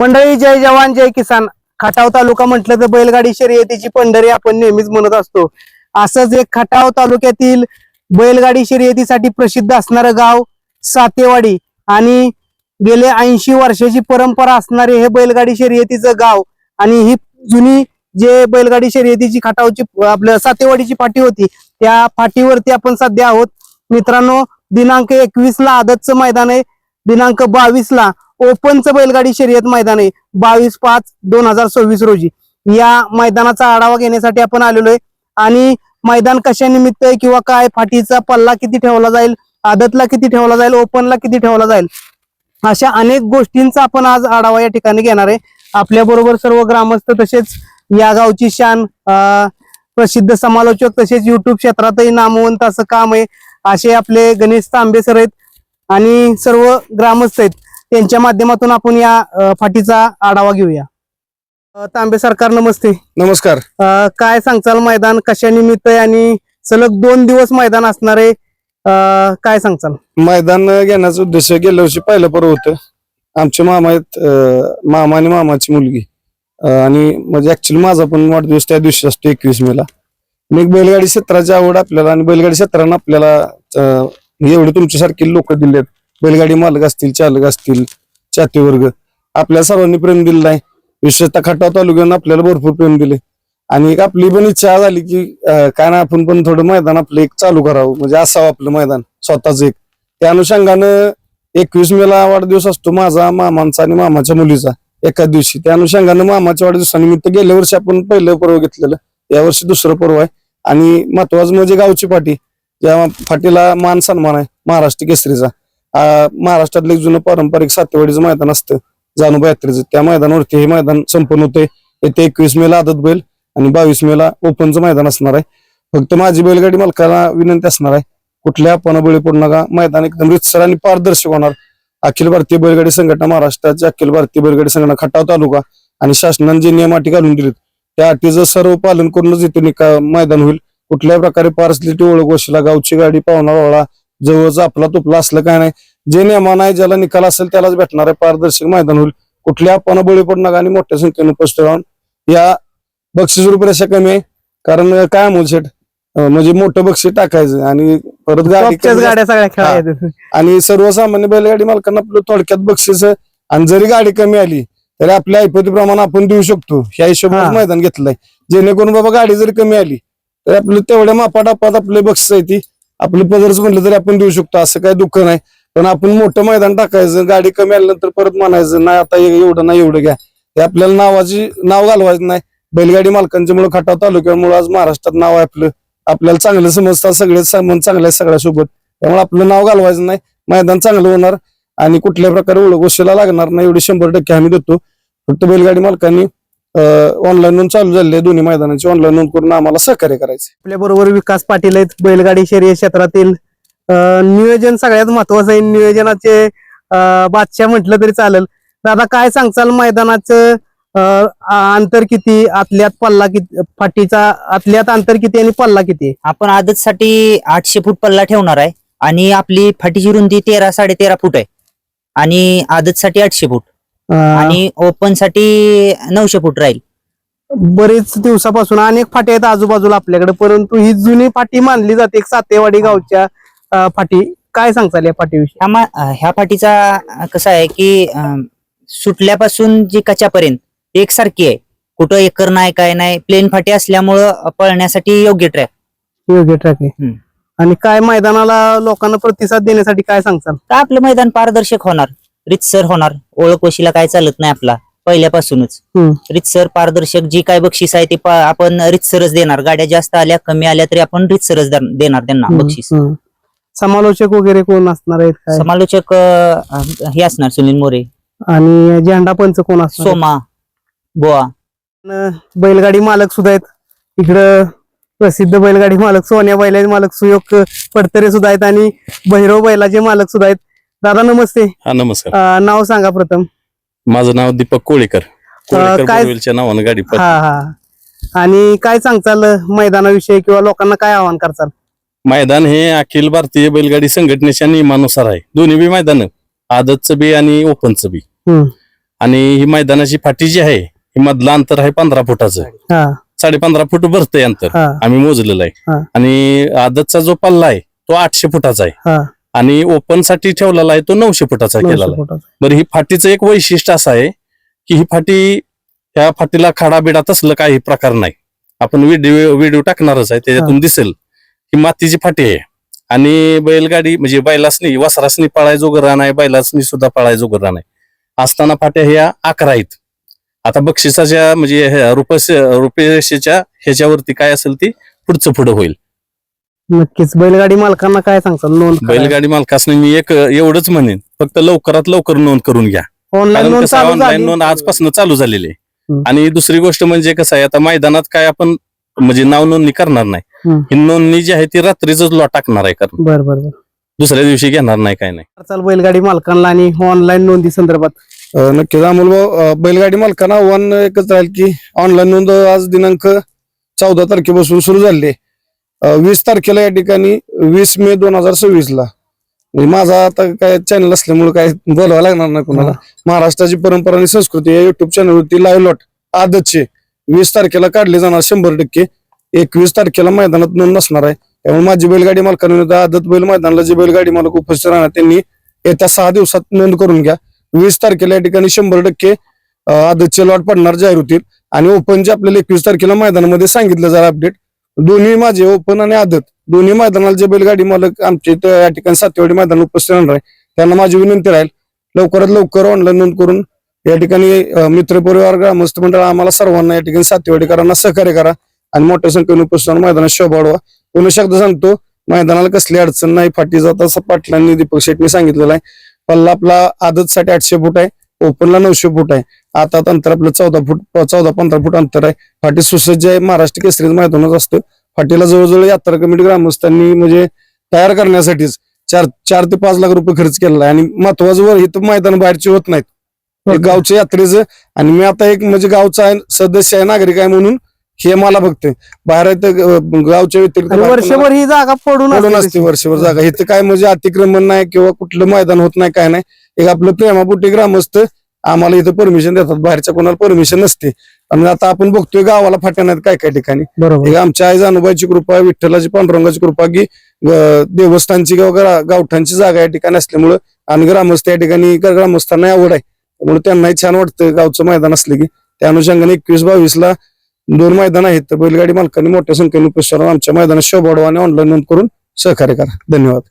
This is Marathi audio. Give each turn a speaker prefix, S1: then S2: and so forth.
S1: मंडळी, जय जवान जय किसान. खटाव तालुका म्हटलं तर बैलगाडी शर्यतीची पंढरी आपण नेहमीच म्हणत असतो. असंच एक खटाव तालुक्यातील बैलगाडी शर्यतीसाठी प्रसिद्ध असणारं गाव सातेवाडी आणि गेले 80 वर्षाची परंपरा असणारे हे बैलगाडी शर्यतीचं गाव आणि ही जुनी जे बैलगाडी शर्यतीची खटावची आपल्या सातेवाडीची फाटी होती त्या फाटीवरती आपण सध्या आहोत. मित्रांनो, दिनांक 21 ला आदतचं मैदान आहे, दिनांक 22 ला ओपनचं बैलगाडी शर्यत मैदान आहे 22/5/2026 रोजी. या मैदानाचा आढावा घेण्यासाठी आपण आलेलो आहे आणि मैदान कशा निमित्त आहे किंवा काय, फाटीचा पल्ला किती ठेवला जाईल, आदतला किती ठेवला जाईल, ओपनला किती ठेवला जाईल, अशा अनेक गोष्टींचा आपण आज आढावा या ठिकाणी घेणार आहे. आपल्या बरोबर सर्व ग्रामस्थ तसेच या गावची शान प्रसिद्ध समालोचक तसेच युट्यूब क्षेत्रातही नामवंत असं काम आहे असे आपले गणेश तांबे सर आहेत आणि सर्व ग्रामस्थ आहेत. त्यांच्या माध्यमातून आपण या फाटीचा आढावा घेऊया. तांबे सरकार नमस्ते.
S2: नमस्कार.
S1: काय सांगचाल, मैदान कशा निमित्त आहे आणि सलग 2 दिवस मैदान असणार आहे, काय सांगचाल?
S2: मैदान घेण्याचा उद्देश गेल्या वर्षी पहिलं पर्व होतं. आमचे मामा आहेत, मामा आणि मामाची मुलगी आणि म्हणजे ऍक्च्युली माझा पण वाढदिवस त्या दिवशी असतो 21 मेला. मी बैलगाडी क्षेत्राची आवड आपल्याला आणि बैलगाडी क्षेत्रानं आपल्याला एवढे तुमच्यासारखे लोक दिलेत, बैलगाडी मालक असतील, चालक असतील, चाती वर्ग, आपल्या सर्वांनी प्रेम दिलेलं आहे. विशेषतः खटाव तालुक्यानं आपल्याला भरपूर प्रेम दिले आणि एक आपली पण इच्छा झाली की काय ना आपण पण थोडं मैदान आपलं एक चालू करावं, म्हणजे असावं आपलं मैदान स्वतःच एक. त्या अनुषंगानं 21 मेला वाढदिवस असतो माझा, मामांचा आणि मामाच्या मुलीचा एकाच दिवशी. त्या अनुषंगानं मामाच्या वाढदिवसानिमित्त गेल्या वर्षी आपण पहिलं पर्व घेतलेलं, यावर्षी दुसरं पर्व आहे. आणि महत्वाचं म्हणजे गावची फाटी, या फाटीला मान सन्मान आहे महाराष्ट्र केसरीचा. महाराष्ट्रातलं एक जुनं पारंपरिक सातेवाडीचं मैदान असतं जानोबा यात्रेचं, त्या मैदानावरती हे मैदान संपन्न होते. येते 21 मेला आदत बैल आणि 22 मेला ओपनचं मैदान असणार आहे. फक्त माझी बैलगाडी मालकाला विनंती असणार आहे, कुठल्या आपण बळी पडू नका. मैदान एकदम रितसर आणि पारदर्शक होणार. अखिल भारतीय बैलगाडी संघटना, महाराष्ट्राची अखिल भारतीय बैलगाडी संघटना खटाव तालुका आणि शासनाने जे नियम अटी घालून दिलेत त्या अटीचं सर्व पालन करूनच इथे मैदान होईल. कुठल्याही प्रकारे पार्सलिटी, ओळख वशिला, गावची गाडी, पाहुणा रावळा, जवळचा आपला तुपला असलं काय नाही. जे नियमान आहे, ज्याला निकाल असेल त्यालाच भेटणार आहे. पारदर्शक मैदान होईल. कुठल्या आपण बळी पडू नका आणि मोठ्या संख्येने उपस्थित राहून या बक्षीस रुपये कमी आहे, कारण काय अमोल शेठ म्हणजे मोठं बक्षीस टाकायचं आणि परत
S1: गाड्या सगळ्या खेळायचं
S2: आणि सर्वसामान्य बैलगाडी मालकांना आपलं थोडक्यात बक्षीस. आणि जरी गाडी कमी आली तरी आपल्या ऐपतीप्रमाणे आपण देऊ शकतो, ह्या हिशोबात मैदान घेतलंय. जेणेकरून बाबा गाडी जरी कमी आली तर आपलं तेवढ्या मापाटापात आपले बक्षीस आहे ती आपलं पदरच म्हणलं तरी आपण देऊ शकतो, असं काही दुःख नाही. पण आपण मोठं मैदान टाकायचं, गाडी कमी आल्यानंतर परत म्हणायचं नाही आता एवढं नाही एवढं घ्या, ते आपल्याला नाव घालवायचं नाही. बैलगाडी मालकांच्या मुळे, खटाव तालुक्यामुळे आज महाराष्ट्रात नाव आहे आपलं, आपल्याला चांगलं समजतात, सगळे संबंध चांगले आहेत सगळ्यासोबत. त्यामुळे आपलं नाव घालवायचं नाही. मैदान चांगलं होणार आणि कुठल्या प्रकारे ओळख वशिला लागणार नाही एवढी 100% हमी देतो. फक्त बैलगाडी मालकांनी ऑनलाईन नोंद चालू झाली आहे, दोन्ही मैदानाची ऑनलाईन नोंद करून आम्हाला सहकार्य करायचं.
S1: आपल्या बरोबर विकास पाटील आहेत, बैलगाडी शर्यत क्षेत्रातील नियोजन सगळ्यात महत्वाचं आहे. नियोजनाचे बादशाह म्हटलं तरी चालेल. दादा, काय सांगचाल, मैदानाचं अंतर किती, आतल्यात पल्ला किती, फाटीचा आतल्यात अंतर किती आणि पल्ला किती?
S3: आपण आदतसाठी 800 फूट पल्ला ठेवणार आहे आणि आपली फाटीची रुंदी 13-13.5 फूट आहे आणि आदतसाठी 800 फूट आणि ओपन साठी 900 फूट राहील.
S1: बरेच दिवसापासून अनेक फाटी आहेत आजूबाजूला आपल्याकडे, परंतु ही जुनी फाटी मानली जाते एक सातेवाडी गावच्या फाटी. काय सांगताल या फाटीविषयी?
S3: ह्या फाटीचा कसं आहे की सुटल्यापासून जी कच्यापर्यंत एकसारखी आहे, कुठं एकर नाही काय नाही, प्लेन फाटी असल्यामुळं पळण्यासाठी योग्य ट्रॅक
S1: आहे. आणि काय मैदानाला लोकांना प्रतिसाद देण्यासाठी काय सांगताल?
S3: तर आपलं मैदान पारदर्शक होणार, रितसर होणार, ओळख वशिला काय चालत नाही आपला पहिल्यापासूनच. रितसर पारदर्शक जी काय बक्षीस आहे ते आपण रितसरच देणार. गाड्या जास्त आल्या कमी आल्या तरी आपण रितसरच देणार त्यांना बक्षीस.
S1: समालोचक वगैरे कोण असणार आहेत?
S3: समालोचक हे असणार सुनील मोरे.
S1: आणि झेंडा पंच कोण असणार?
S3: सोमा बोआ.
S1: बैलगाडी मालक सुद्धा आहेत इकडं, प्रसिद्ध बैलगाडी मालक सोन्या बैलाचे मालक सुयोग पडतरे सुद्धा आहेत आणि भैरव बैलाचे मालक सुद्धा आहेत. दादा नमस्ते.
S4: हा नमस्कार.
S1: नाव सांगा प्रथम.
S4: माझं नाव दीपक कोळेकर.
S1: काय
S4: नावानं गाडी.
S1: आणि काय सांगचाल मैदानाविषयी किंवा लोकांना काय आवाहन करचाल?
S4: मैदान हे अखिल भारतीय बैलगाडी संघटनेच्या नियमानुसार आहे. दोन्ही बी मैदान, आदतचं बी आणि ओपनचं बी. आणि ही मैदानाची फाटी जी आहे ही मधलं अंतर आहे 15 फुटाचं.
S1: हा
S4: 15.5 फूट भरतंय अंतर
S1: हा
S4: आम्ही मोजलेलं आहे.
S1: हा.
S4: आणि आदतचा जो पल्ला आहे तो 800 फुटाचा आहे
S1: हा
S4: आणि ओपन साठी ठेवलेला आहे तो 900 फुटाचा केलेला
S1: 900
S4: आहे.
S1: फुटाचा.
S4: बरं, ही फाटीचं एक वैशिष्ट्य असं आहे की ही फाटी, ह्या फाटीला खाडाबिडा तसलं काही प्रकार नाही. आपण व्हिडिओ टाकणारच आहे, त्याच्यातून दिसेल ही मातीची फाटी आहे. आणि बैलगाडी म्हणजे बैलासनी वासरासनी पळायजोगर रान आहे, बैलासनी सुद्धा पळायजोगर रान आहे. असताना फाट्या ह्या 11 आहेत. आता बक्षिसाच्या म्हणजे रुपयेच्या ह्याच्यावरती काय असेल ती पुढचं पुढं होईल.
S1: नक्कीच बैलगाडी मालकांना काय सांगताल नोंद
S4: बैलगाडी मालकासनी मी एक एवढंच म्हणेन, फक्त लवकरात लवकर नोंद करून घ्या.
S1: ऑनलाईन
S4: कारण
S1: नोंद
S4: कसं आहे,
S1: चालू
S4: ऑनलाईन
S1: झाली.
S4: नोंद आजपासून चालू झालेली आहे.
S1: हम्म.
S4: आणि दुसरी गोष्ट म्हणजे कसं आहे, आता मैदानात काय आपण म्हणजे नाव नोंदणी करणार नाही.
S1: हम्म.
S4: ही नोंदणी जी आहे ती रात्रीच लॉट टाकणार आहे, कारण
S1: बर बर बर.
S4: दुसऱ्या दिवशी घेणार नाही, काय नाही.
S1: चाल बैलगाडी मालकांना आणि ऑनलाईन नोंदी संदर्भात
S2: नक्कीच अमोल भाऊ, बैलगाडी मालकांना आव्हान एकच राहील की ऑनलाईन नोंद आज दिनांक 14 तारखेपासून सुरू झाली आहे. 20 तारखेला या ठिकाणी 20 मे 2026 ला म्हणजे माझा आता काय चॅनल असल्यामुळे काय बोलावं लागणार नाही कुणाला. महाराष्ट्राची परंपरा आणि संस्कृती या युट्यूब चॅनलवरती लाईव्ह लॉट आदतचे 20 तारखेला काढले जाणार 100%. 21 तारखेला मैदानात नोंद नसणार आहे. त्यामुळे माझी बैलगाडी मालकांनी आदत बैल मैदानाला जे बैलगाडी मालक उपस्थित राहणार त्यांनी येत्या 6 दिवसात नोंद करून घ्या. 20 तारखेला या ठिकाणी 100% आदतचे लॉट पडणार जाहीर होतील. आणि ओपनचे आपल्याला 21 तारखेला मैदानामध्ये सांगितलं जरा अपडेट. दोन्ही माझे ओपन आणि आदत दोन्ही मैदानाला जे बैलगाडी मालक आमचे या ठिकाणी सातेवाडी मैदानाला उपस्थित राहणार आहे त्यांना माझी विनंती राहील, लवकरात लवकर ऑनलाईन नोंद करून या ठिकाणी मित्रपरिवार ग्रामस्थ मंडळ आम्हाला सर्वांना या ठिकाणी सातेवाडीकरांना सहकार्य करा आणि मोठ्या संख्येने उपस्थित मैदानात शोभा वाढवा. पुन्हा शब्द सांगतो, मैदानाला कसली अडचण नाही. फाटी जात असं पाटलांनी दीपक शेटने सांगितलेलं आहे. पल्ला आपला आदतसाठी 800 फूट आहे, ओपनला 900 फूट आहे. आता अंतर आपलं 14-15 फूट अंतर आहे. फाटी सुसज्ज आहे, महाराष्ट्र केसरी मैदानच असतं. फाटीला जवळजवळ यात्रा कमिटी ग्रामस्थांनी म्हणजे तयार करण्यासाठीच 4 ते 5 लाख रुपये खर्च केलेला आहे. आणि महत्वाचं इथं मैदान बाहेरचे होत नाहीत, हे गावच्या यात्रेचं. आणि मी आता एक म्हणजे गावचा आहे, सदस्य आहे, नागरिक आहे म्हणून हे मला बघते. बाहेर गावच्या व्यतिरिक्त
S1: आणि वर्षभर ही जागा पडून
S2: पडून
S1: असते.
S2: असते वर्षभर जागा. इथं काय म्हणजे अतिक्रमण नाही किंवा कुठलं मैदान होत नाही, काय नाही. एक आपलं प्रेमापोटी ग्रामस्थ आम्हाला इथं परमिशन देतात, बाहेरच्या कोणाला परमिशन नसते. आणि आता आपण बघतोय गावाला फाट्या नाहीत काय काय ठिकाणी.
S1: बरोबर.
S2: एक आमच्या आई जानुबाईची कृपा, विठ्ठलाची पांडुरंगाची कृपा की देवस्थानची किंवा गावठांची जागा या ठिकाणी असल्यामुळं आणि ग्रामस्थ या ठिकाणी ग्रामस्थांना आवड आहे, त्यामुळे त्यांनाही छान वाटतं गावचं मैदान असलं की. त्या अनुषंगाने 21-22 ला 2 मैदान आहेत. तर बैलगाडी मालकांनी मोठ्या संख्येने उपस्थित राहून आमच्या मैदानात शोभा वाढवा आणि ऑनलाईन नोंद करून सहकार्य करा. धन्यवाद.